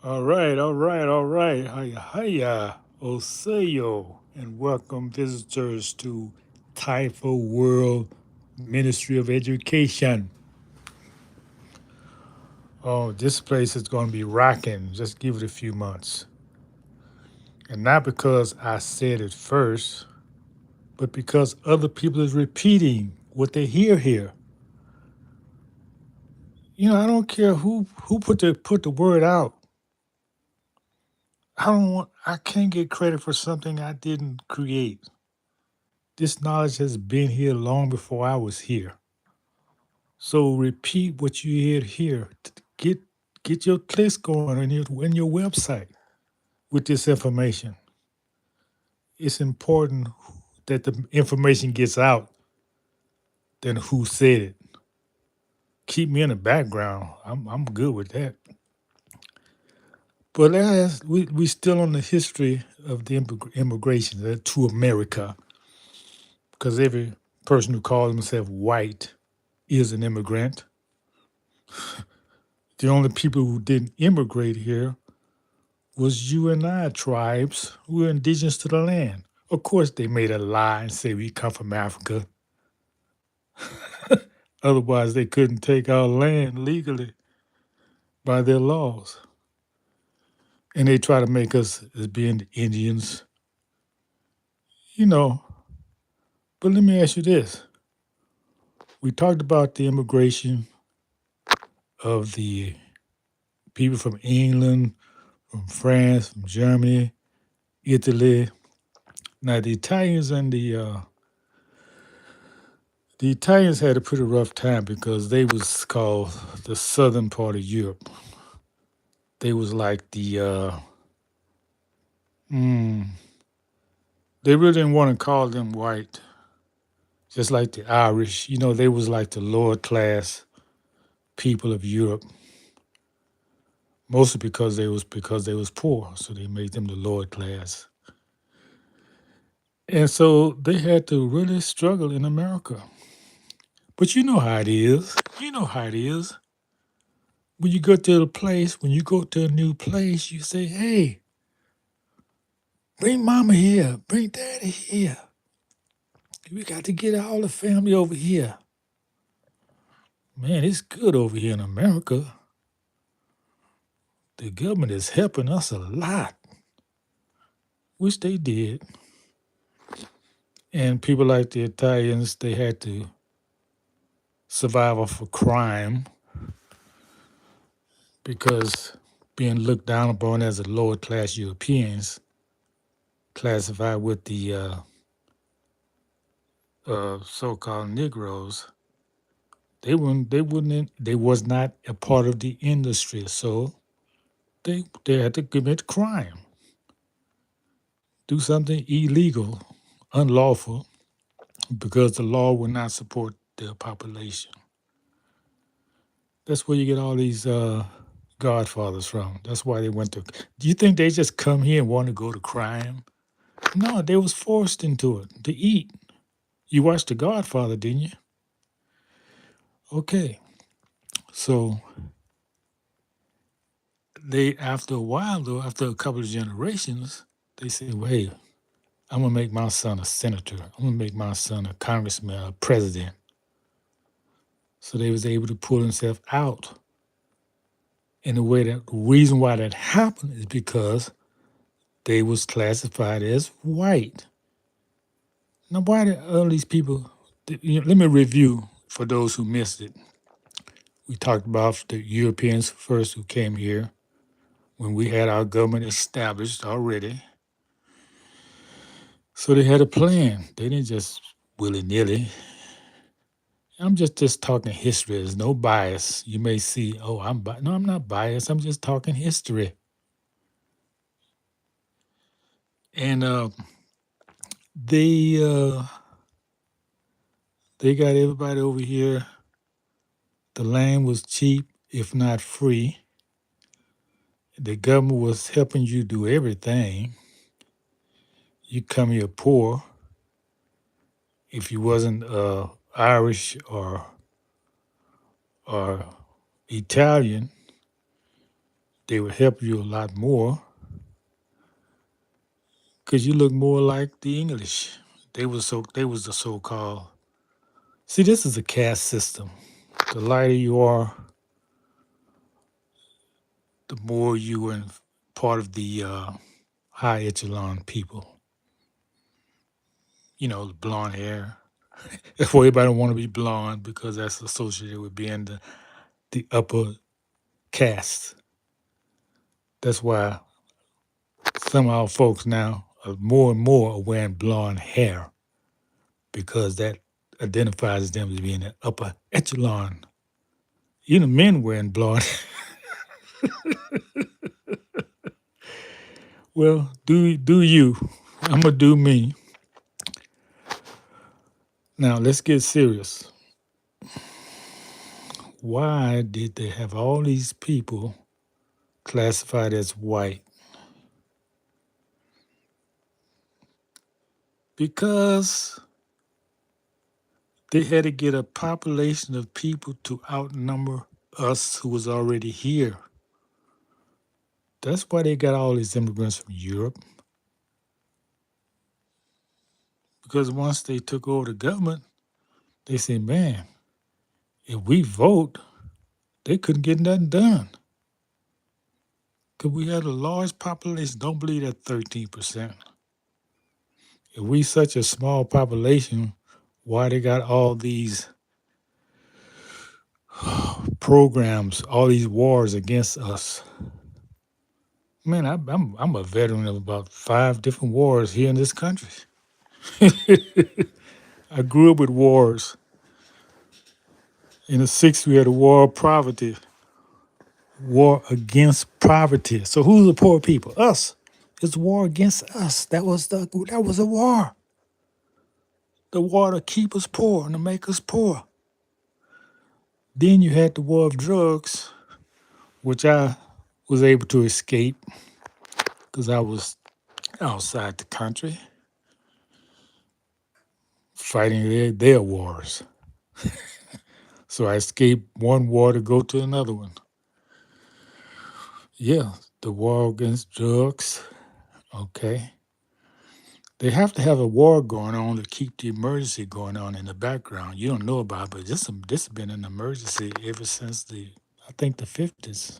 All right. Hiya, Oseyo, and welcome visitors to TAIFA World Ministry of Education. Oh, this place is going to be rocking. Just give it a few months. And not because I said it first, but because other people is repeating what they hear here. I don't care who put the word out. I can't get credit for something I didn't create. This knowledge has been here long before I was here. So repeat what you hear here. Get your clicks going on your website with this information. It's important that the information gets out than who said it. Keep me in the background. I'm good with that. But we still on the history of the immigration to America, because every person who calls himself white is an immigrant. The only people who didn't immigrate here was you and I tribes who were indigenous to the land. Of course, they made a lie and say we come from Africa. Otherwise, they couldn't take our land legally by their laws. And they try to make us as being Indians, you know. But let me ask you this. We talked about the immigration of the people from England, from France, from Germany, Italy. Now, the Italians had a pretty rough time because they was called the southern part of Europe. They was like mm, they really didn't want to call them white, just like the Irish. They was like the lower class people of Europe, mostly because they was poor, so they made them the lower class. And so they had to really struggle in America. But you know how it is. You know how it is. When you go to a new place, you say, hey, bring mama here, bring daddy here. We got to get all the family over here. Man, it's good over here in America. The government is helping us a lot, which they did. And people like the Italians, they had to survive off of crime because being looked down upon as a lower class Europeans, classified with the so-called Negroes, they was not a part of the industry, so they had to commit crime, do something illegal, unlawful, because the law will not support their population. That's where you get all these godfathers from. That's why they went to. Do you think they just come here and want to go to crime? No, they was forced into it to eat. You watched The Godfather, didn't you? Okay, so they after a while though, after a couple of generations, they said, "Well, hey, I'm gonna make my son a senator. I'm gonna make my son a congressman, a president." So they was able to pull themselves out. And the reason why that happened is because they was classified as white. Now, why did all these people? Let me review for those who missed it. We talked about the Europeans first who came here when we had our government established already. So they had a plan. They didn't just willy nilly. I'm just talking history. There's no bias. You may see, oh, no, I'm not biased. I'm just talking history. And they uh, they got everybody over here. The land was cheap, if not free. The government was helping you do everything. You come here poor. If you wasn't Irish or Italian, they would help you a lot more because you look more like the English. They was the so-called. See, this is a caste system. The lighter you are, the more you were part of the high echelon people. You know, blonde hair. That's why everybody don't want to be blonde because that's associated with being the upper caste. That's why some of our folks now are more and more wearing blonde hair because that identifies them as being the upper echelon. Even men wearing blonde. Well, do you? I'm gonna do me. Now let's get serious. Why did they have all these people classified as white? Because they had to get a population of people to outnumber us who was already here. That's why they got all these immigrants from Europe. Because once they took over the government, they said, man, if we vote, they couldn't get nothing done. Because we had a large population. Don't believe that 13%. If we such a small population, why they got all these programs, all these wars against us? Man, I'm a veteran of about 5 different wars here in this country. I grew up with wars. In the 60s, we had a war of poverty, war against poverty. So who's the poor people? Us. It's a war against us. That was a war. The war to keep us poor and to make us poor. Then you had the war of drugs, which I was able to escape because I was outside the country fighting their wars. So I escaped one war to go to another one. Yeah, the war against drugs. Okay. They have to have a war going on to keep the emergency going on in the background. You don't know about it, but this has been an emergency ever since I think the 50s.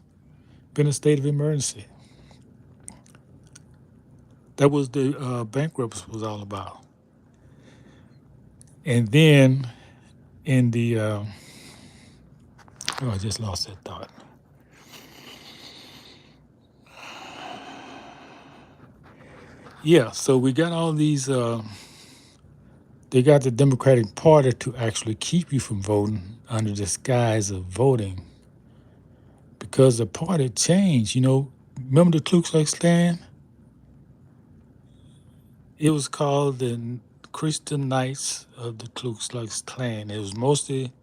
Been a state of emergency. That was the bankruptcy was all about. And then in the, I just lost that thought. Yeah, so we got all these, they got the Democratic Party to actually keep you from voting under the guise of voting because the party changed. You know, remember the Ku Klux Klan? It was called the Christian Knights of the Ku Klux Klan. It was mostly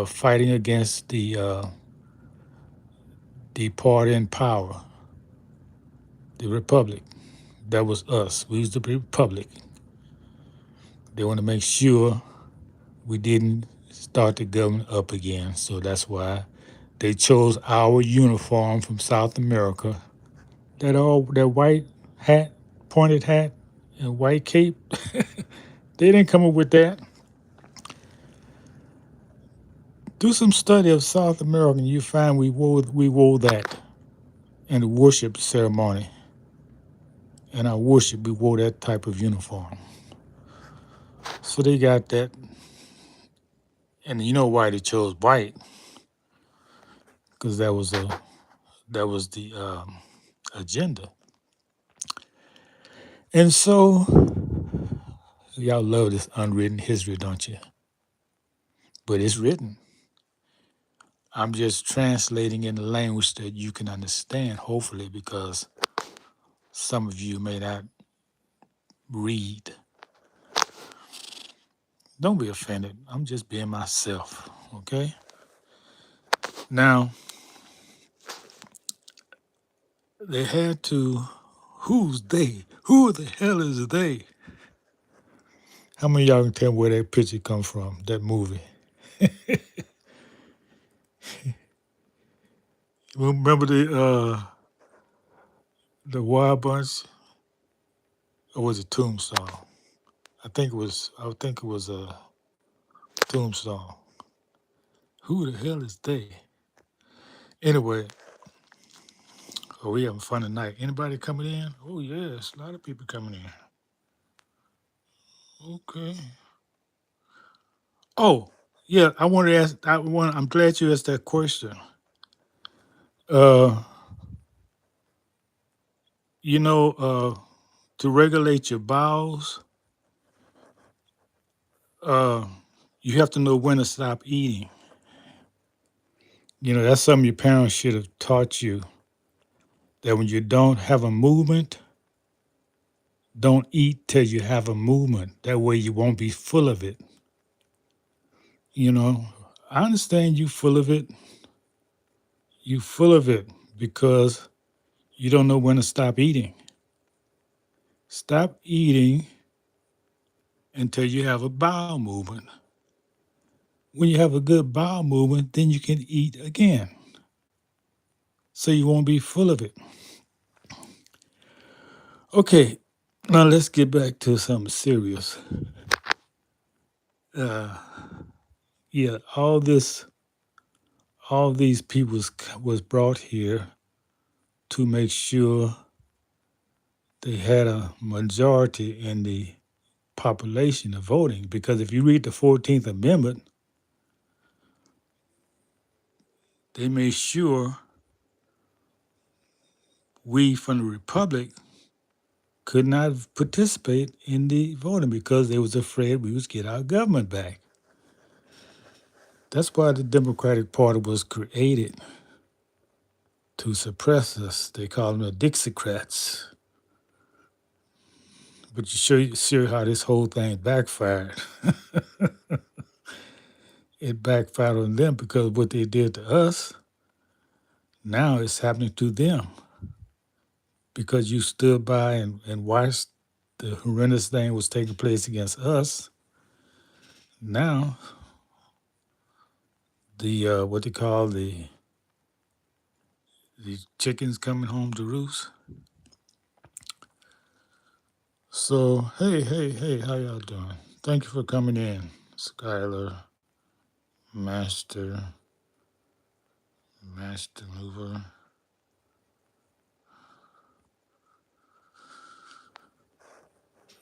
fighting against the party in power, the Republic. That was us. We was the Republic. They want to make sure we didn't start the government up again. So that's why they chose our uniform from South America. That white hat, pointed hat, and white cape. They didn't come up with that. Do some study of South America, and you find we wore that in the worship ceremony. In our worship, we wore that type of uniform. So they got that, and you know why they chose white? Because that was the agenda. And so y'all love this unwritten history, don't you? But it's written. I'm just translating in a language that you can understand, hopefully, because some of you may not read. Don't be offended. I'm just being myself, okay? Now, they had to, who's they? Who the hell is they? How many of y'all can tell where that picture come from, that movie? Remember the Wild Bunch, or was it Tombstone? I think it was Tombstone. Who the hell is they? Anyway, are we having fun tonight? Anybody coming in? Oh yes, a lot of people coming in. Okay. Oh, yeah, I want to ask. I'm glad you asked that question. Uh, you know, to regulate your bowels, uh, you have to know when to stop eating. You know, that's something your parents should have taught you. That when you don't have a movement, don't eat till you have a movement. That way you won't be full of it. You know, I understand you full of it. You full of it because you don't know when to stop eating. Stop eating until you have a bowel movement. When you have a good bowel movement, then you can eat again. So you won't be full of it. Okay, now let's get back to something serious. Uh, yeah, all these people was brought here to make sure they had a majority in the population of voting. Because if you read the 14th Amendment, they made sure we from the Republic could not participate in the voting because they was afraid we was get our government back. That's why the Democratic Party was created to suppress us. They call them the Dixiecrats. But you sure how this whole thing backfired. It backfired on them because what they did to us, now it's happening to them. Because you stood by and watched the horrendous thing was taking place against us. Now the what they call the chickens coming home to roost. So hey, how y'all doing? Thank you for coming in, Skyler Master, Master Mover.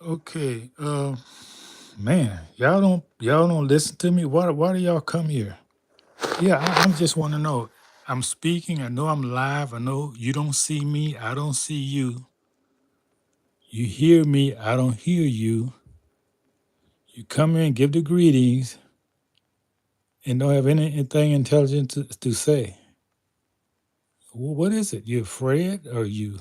Okay, man, y'all don't listen to me. Why do y'all come here? Yeah, I'm just want to know. I'm speaking. I know I'm live. I know you don't see me. I don't see you. You hear me. I don't hear you. You come in, give the greetings, and don't have anything intelligent to say. What is it? You afraid or you?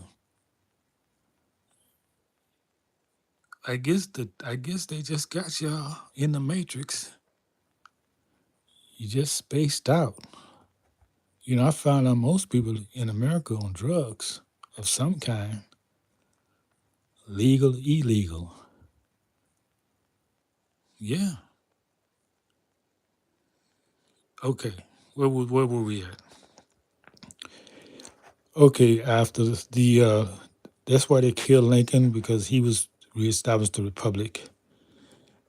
I guess they just got y'all in the matrix. You just spaced out. You know, I found out most people in America on drugs of some kind, legal, illegal. Yeah. Okay. Where were we at? Okay, after that's why they killed Lincoln because he was reestablished the republic,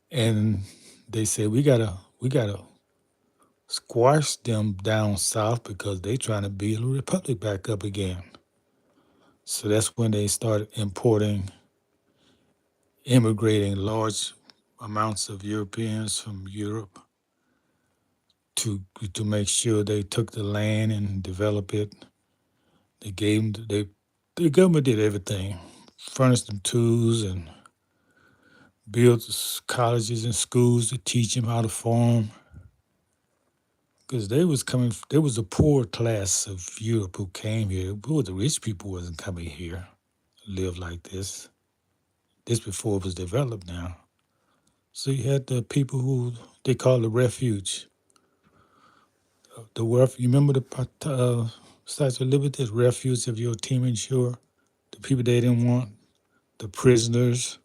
and they said we gotta squash them down south because they trying to build a republic back up again. So that's when they started immigrating large amounts of Europeans from Europe to make sure they took the land and develop it. They gave them the government did everything, furnished them tools and built colleges and schools to teach them how to farm. Because there was a poor class of Europe who came here. But the rich people wasn't coming here, live like this. This before it was developed now. So you had the people who they call the refuge. You remember the Statue of Liberty, the refuge of your team insured? The people they didn't want, the prisoners,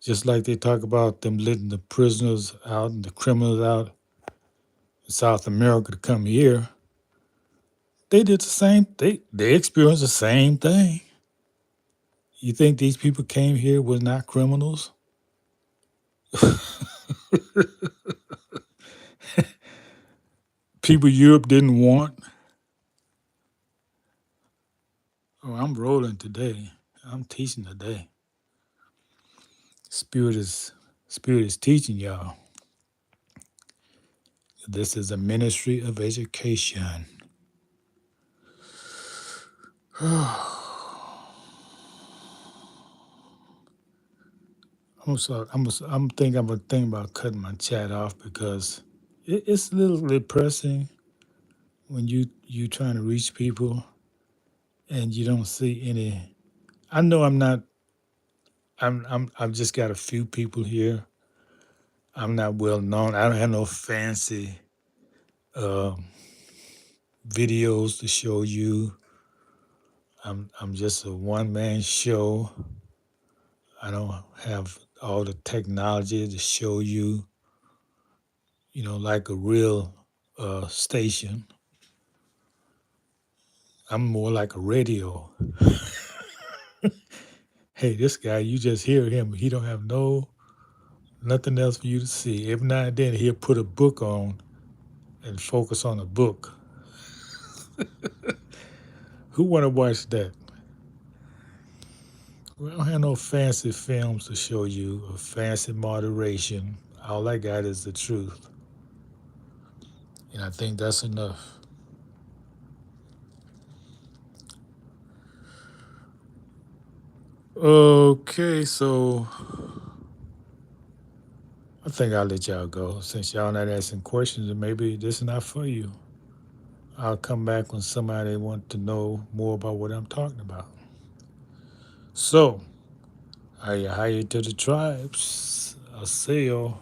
just like they talk about them letting the prisoners out and the criminals out in South America to come here. They did the same. They experienced the same thing. You think these people came here was not criminals? People Europe didn't want. Oh, I'm rolling today. I'm teaching today. Spirit is Spirit is teaching y'all. This is a ministry of education. I'm gonna think about cutting my chat off because it's a little depressing when you trying to reach people and you don't see any. I know I'm not. I've just got a few people here. I'm not well known. I don't have no fancy uh, videos to show you. I'm just a one man show. I don't have all the technology to show you. Like a real station. I'm more like a radio. Hey, this guy, you just hear him. He don't have nothing else for you to see. Every now and then he'll put a book on and focus on a book. Who want to watch that? Well, I don't have no fancy films to show you or fancy moderation. All I got is the truth. And I think that's enough. Okay, so I think I'll let y'all go. Since y'all not asking questions, and maybe this is not for you. I'll come back when somebody wants to know more about what I'm talking about. So, I hire to the tribes. I'll see y'all.